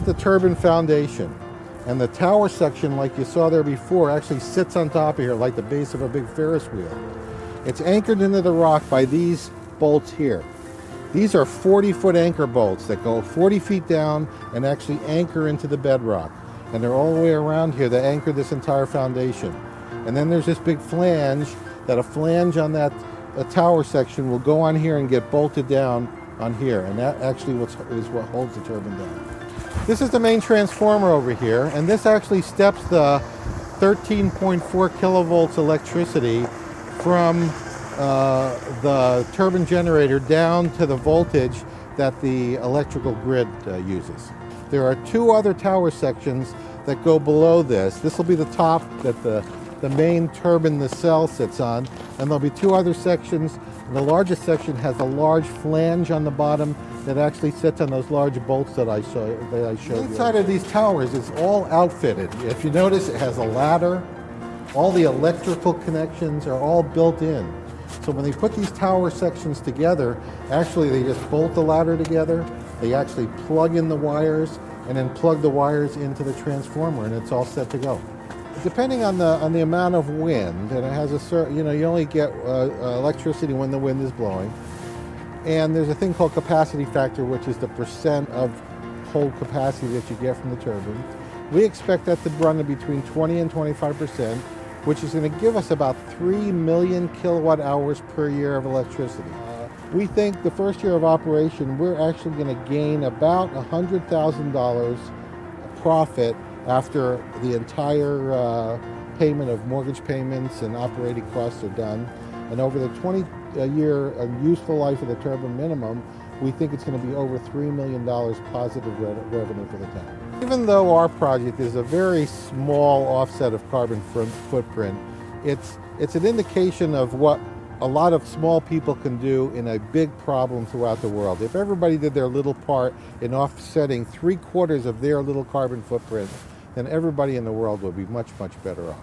the turbine foundation. And the tower section, like you saw there before, actually sits on top of here like the base of a big Ferris wheel. It's anchored into the rock by these bolts here. These are 40-foot anchor bolts that go 40 feet down and actually anchor into the bedrock. And they're all the way around here that anchor this entire foundation. And then there's this big flange, that a flange on that tower section will go on here and get bolted down on here. And that actually is what holds the turbine down. This is the main transformer over here, and this actually steps the 13.4 kilovolts electricity from the turbine generator down to the voltage that the electrical grid uses. There are two other tower sections that go below this. This will be the top that the main turbine, the cell, sits on, and there'll be two other sections. The largest section has a large flange on the bottom that actually sits on those large bolts that I showed you. Inside of these towers is all outfitted. If you notice, it has a ladder. All the electrical connections are all built in. So when they put these tower sections together, actually they just bolt the ladder together. They actually plug in the wires and then plug the wires into the transformer, and it's all set to go. Depending on the amount of wind, and it has a certain, you only get electricity when the wind is blowing. And there's a thing called capacity factor, which is the percent of hold capacity that you get from the turbine. We expect that to run to between 20 and 25%, which is going to give us about 3 million kilowatt hours per year of electricity. We think the first year of operation, we're actually going to gain about $100,000 profit after the entire payment of mortgage payments and operating costs are done. And over the 20-year useful life of the turbine minimum, we think it's going to be over $3 million positive revenue for the town. Even though our project is a very small offset of carbon footprint, it's an indication of what a lot of small people can do in a big problem throughout the world. If everybody did their little part in offsetting 3/4 of their little carbon footprint, then everybody in the world would be much, much better off.